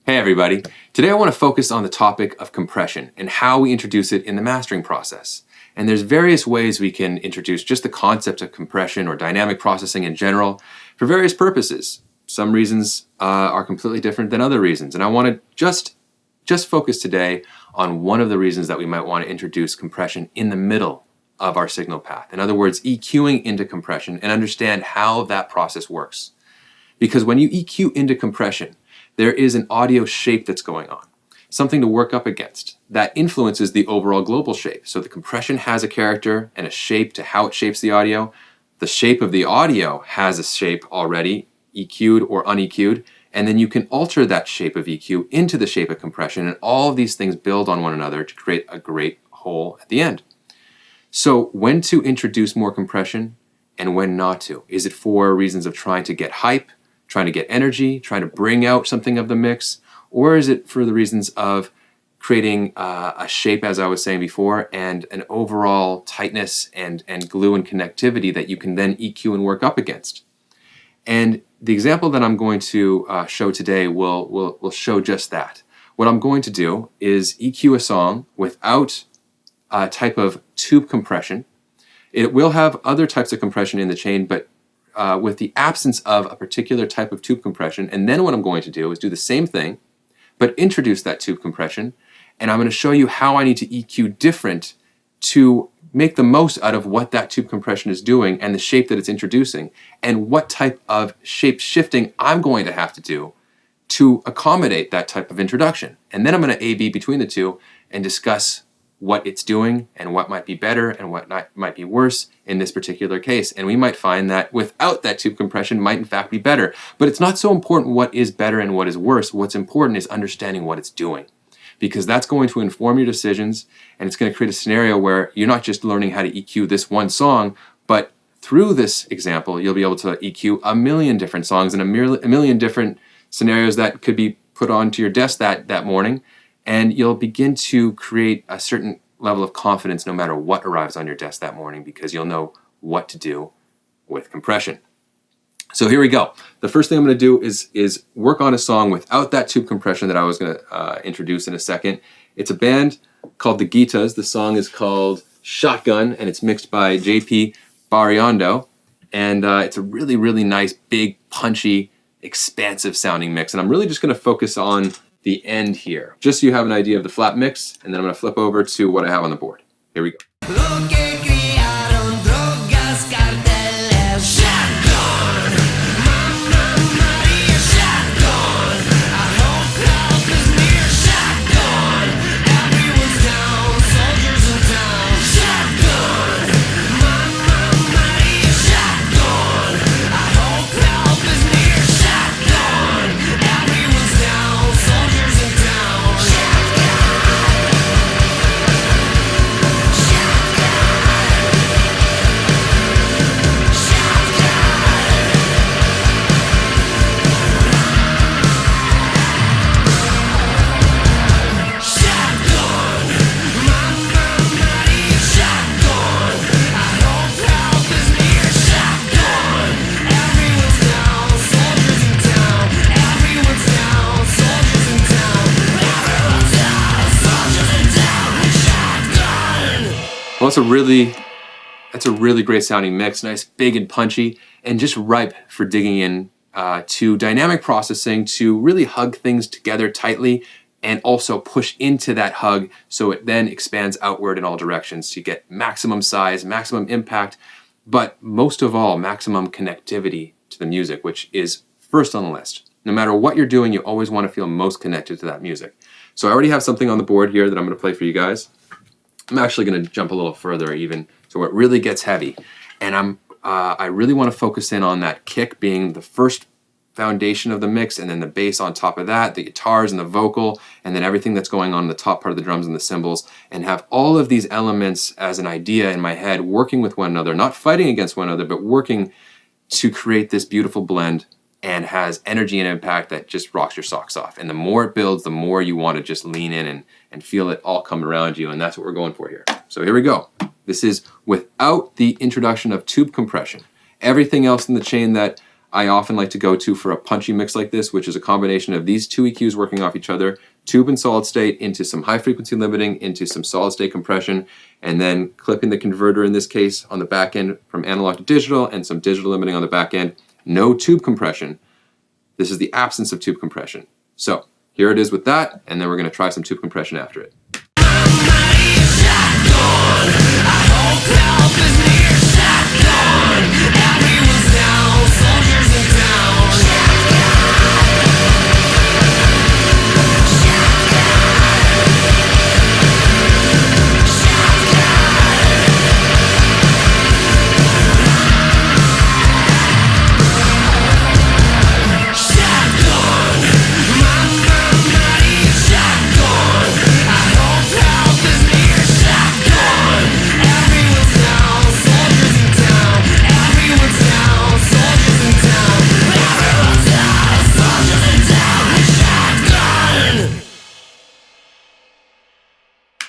Hey everybody, today I want to focus on the topic of compression and how we introduce it in the mastering process. And there's various ways we can introduce just the concept of compression or dynamic processing in general for various purposes. Some reasons are completely different than other reasons, and I want to just focus today on one of the reasons that we might want to introduce compression in the middle of our signal path. In other words, EQing into compression and understand how that process works. Because when you EQ into compression, there is an audio shape that's going on, something to work up against that influences the overall global shape. So the compression has a character and a shape to how it shapes the audio. The shape of the audio has a shape already, EQ'd or uneq'd, and then you can alter that shape of EQ into the shape of compression, and all of these things build on one another to create a great whole at the end. So when to introduce more compression and when not to? Is it for reasons of trying to get hype, trying to get energy, trying to bring out something of the mix, or is it for the reasons of creating a shape, as I was saying before, and an overall tightness and glue and connectivity that you can then EQ and work up against? And the example that I'm going to show today will show just that. What I'm going to do is EQ a song without a type of tube compression. It will have other types of compression in the chain, but with the absence of a particular type of tube compression. And then what I'm going to do is do the same thing, but introduce that tube compression. And I'm going to show you how I need to EQ different to make the most out of what that tube compression is doing and the shape that it's introducing, and what type of shape shifting I'm going to have to do to accommodate that type of introduction. And then I'm going to A/B between the two and discuss what it's doing and what might be better and what might be worse in this particular case. And we might find that without that tube compression might in fact be better. But it's not so important what is better and what is worse. What's important is understanding what it's doing, because that's going to inform your decisions, and it's going to create a scenario where you're not just learning how to EQ this one song, but through this example, you'll be able to EQ a million different songs and a million different scenarios that could be put onto your desk that morning. And you'll begin to create a certain level of confidence no matter what arrives on your desk that morning, because you'll know what to do with compression. So here we go. The first thing I'm going to do is work on a song without that tube compression that I was going to introduce in a second. It's a band called the Gitas. The song is called Shotgun, and it's mixed by JP Berreondo. And it's a really, really nice, big, punchy, expansive sounding mix. And I'm really just going to focus on the end here, just so you have an idea of the flat mix, and then I'm going to flip over to what I have on the board. Here we go. Well, that's a really great sounding mix, nice, big and punchy, and just ripe for digging in to dynamic processing to really hug things together tightly and also push into that hug so it then expands outward in all directions to get maximum size, maximum impact, but most of all, maximum connectivity to the music, which is first on the list. No matter what you're doing, you always want to feel most connected to that music. So I already have something on the board here that I'm going to play for you guys. I'm actually going to jump a little further even, so where it really gets heavy. And I really want to focus in on that kick being the first foundation of the mix, and then the bass on top of that, the guitars and the vocal, and then everything that's going on in the top part of the drums and the cymbals, and have all of these elements as an idea in my head working with one another, not fighting against one another, but working to create this beautiful blend and has energy and impact that just rocks your socks off. And the more it builds, the more you want to just lean in and feel it all come around you, and that's what we're going for here. So here we go. This is without the introduction of tube compression. Everything else in the chain that I often like to go to for a punchy mix like this, which is a combination of these two EQs working off each other, tube and solid state into some high frequency limiting, into some solid state compression, and then clipping the converter in this case on the back end from analog to digital and some digital limiting on the back end. No tube compression. This is the absence of tube compression. So here it is with that, and then we're going to try some tube compression after it.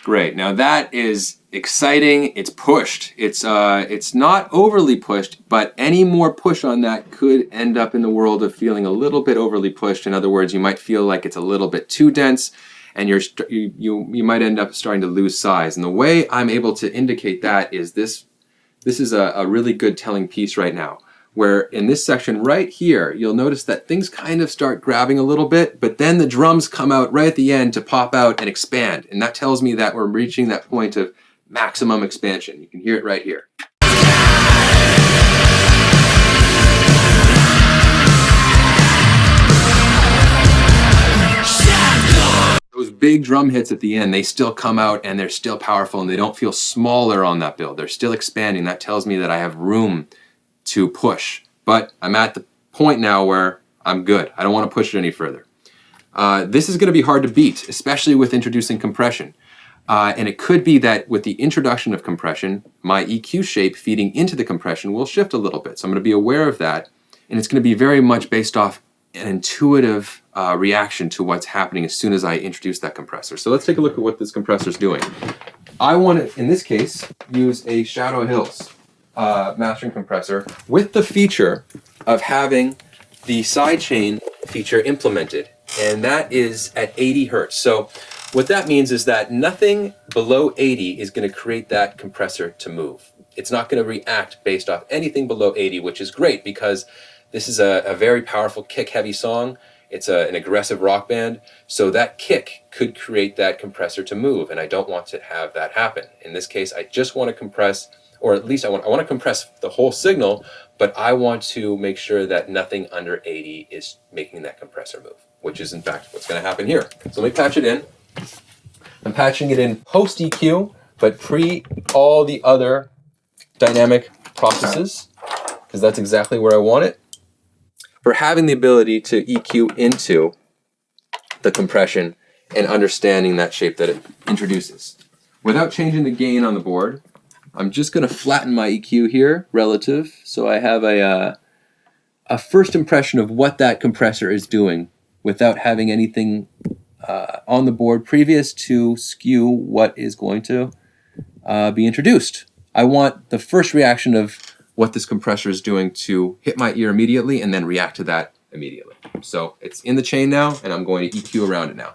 Great. Now that is exciting. It's pushed. It's not overly pushed, but any more push on that could end up in the world of feeling a little bit overly pushed. In other words, you might feel like it's a little bit too dense, and you might end up starting to lose size. And the way I'm able to indicate that is this is a really good telling piece right now, where in this section right here, you'll notice that things kind of start grabbing a little bit, but then the drums come out right at the end to pop out and expand. And that tells me that we're reaching that point of maximum expansion. You can hear it right here. Those big drum hits at the end, they still come out and they're still powerful and they don't feel smaller on that build. They're still expanding. That tells me that I have room to push, but I'm at the point now where I'm good. I don't want to push it any further. This is going to be hard to beat, especially with introducing compression. And it could be that with the introduction of compression, my EQ shape feeding into the compression will shift a little bit. So I'm going to be aware of that, and it's going to be very much based off an intuitive reaction to what's happening as soon as I introduce that compressor. So let's take a look at what this compressor is doing. I want to, in this case, use a Shadow Hills mastering compressor with the feature of having the sidechain feature implemented, and that is at 80 hertz. So what that means is that nothing below 80 is going to create that compressor to move. It's not going to react based off anything below 80, which is great because this is a very powerful kick-heavy song. It's an aggressive rock band, so that kick could create that compressor to move, and I don't want to have that happen. In this case, I just want to compress, or at least I want to compress the whole signal, but I want to make sure that nothing under 80 is making that compressor move, which is in fact what's going to happen here. So let me patch it in. I'm patching it in post EQ, but pre all the other dynamic processes, because that's exactly where I want it. For having the ability to EQ into the compression and understanding that shape that it introduces. Without changing the gain on the board, I'm just going to flatten my EQ here, relative, so I have a first impression of what that compressor is doing without having anything on the board previous to skew what is going to be introduced. I want the first reaction of what this compressor is doing to hit my ear immediately and then react to that immediately. So it's in the chain now, and I'm going to EQ around it now.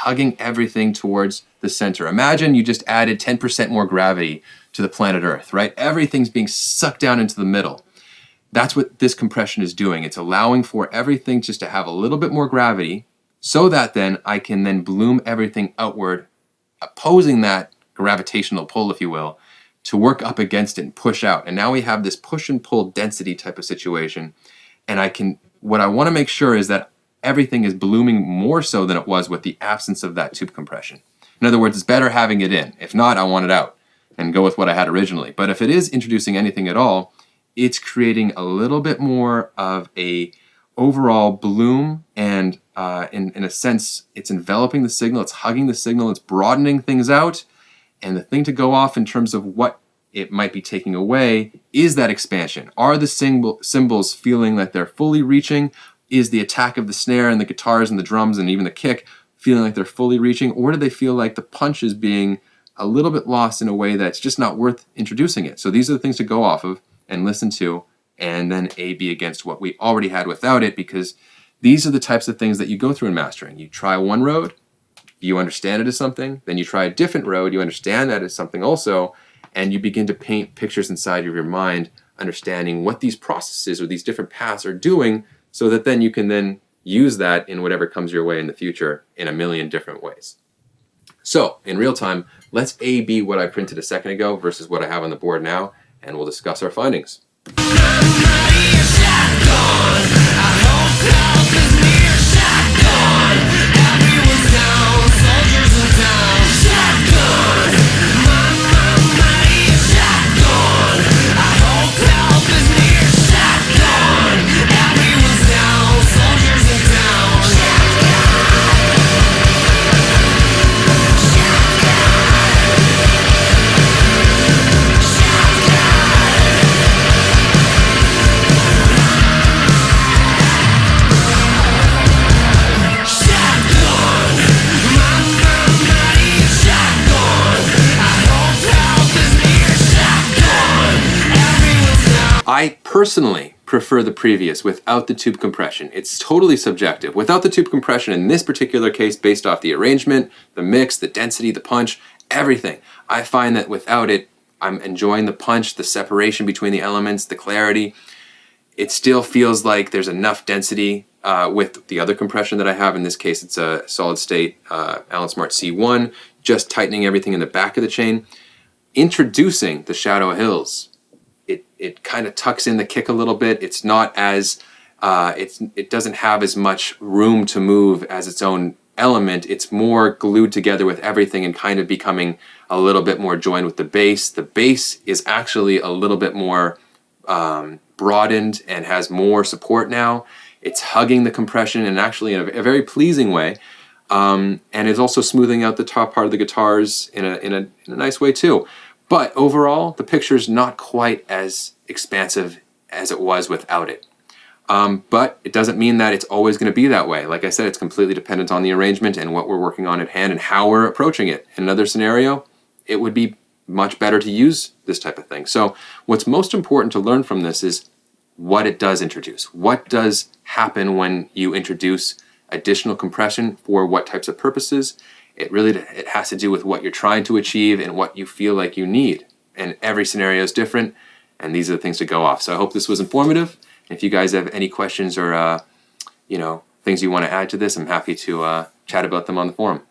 Hugging everything towards the center. Imagine you just added 10% more gravity to the planet Earth, right? Everything's being sucked down into the middle. That's what this compression is doing. It's allowing for everything just to have a little bit more gravity so that then I can then bloom everything outward opposing that gravitational pull, if you will, to work up against it and push out. And now we have this push and pull density type of situation. And what I want to make sure is that everything is blooming more so than it was with the absence of that tube compression. In other words, it's better having it in. If not, I want it out and go with what I had originally. But if it is introducing anything at all, it's creating a little bit more of a overall bloom, and in a sense, it's enveloping the signal, it's hugging the signal, it's broadening things out. And the thing to go off in terms of what it might be taking away is that expansion. Are the cymbals feeling like they're fully reaching? Is the attack of the snare and the guitars and the drums and even the kick feeling like they're fully reaching? Or do they feel like the punch is being a little bit lost in a way that's just not worth introducing it? So these are the things to go off of and listen to, and then A/B against what we already had without it, because these are the types of things that you go through in mastering. You try one road, you understand it as something, then you try a different road, you understand that as something also, and you begin to paint pictures inside of your mind, understanding what these processes or these different paths are doing, so that then you can then use that in whatever comes your way in the future in a million different ways. So, in real time, let's A/B what I printed a second ago versus what I have on the board now, and we'll discuss our findings. I personally prefer the previous without the tube compression. It's totally subjective. Without the tube compression in this particular case, based off the arrangement, the mix, the density, the punch, everything, I find that without it, I'm enjoying the punch, the separation between the elements, the clarity. It still feels like there's enough density with the other compression that I have. In this case, it's a solid state Allen Smart C1, just tightening everything in the back of the chain. Introducing the Shadow Hills, it kind of tucks in the kick a little bit. It's not as, it doesn't have as much room to move as its own element. It's more glued together with everything and kind of becoming a little bit more joined with the bass. The bass is actually a little bit more broadened and has more support now. It's hugging the compression and actually in a very pleasing way. And it's also smoothing out the top part of the guitars in a nice way too. But overall, the picture's not quite as expansive as it was without it. But it doesn't mean that it's always going to be that way. Like I said, it's completely dependent on the arrangement and what we're working on at hand and how we're approaching it. In another scenario, it would be much better to use this type of thing. So what's most important to learn from this is what it does introduce. What does happen when you introduce additional compression for what types of purposes? It has to do with what you're trying to achieve and what you feel like you need. And every scenario is different, and these are the things to go off. So I hope this was informative. If you guys have any questions or things you want to add to this, I'm happy to chat about them on the forum.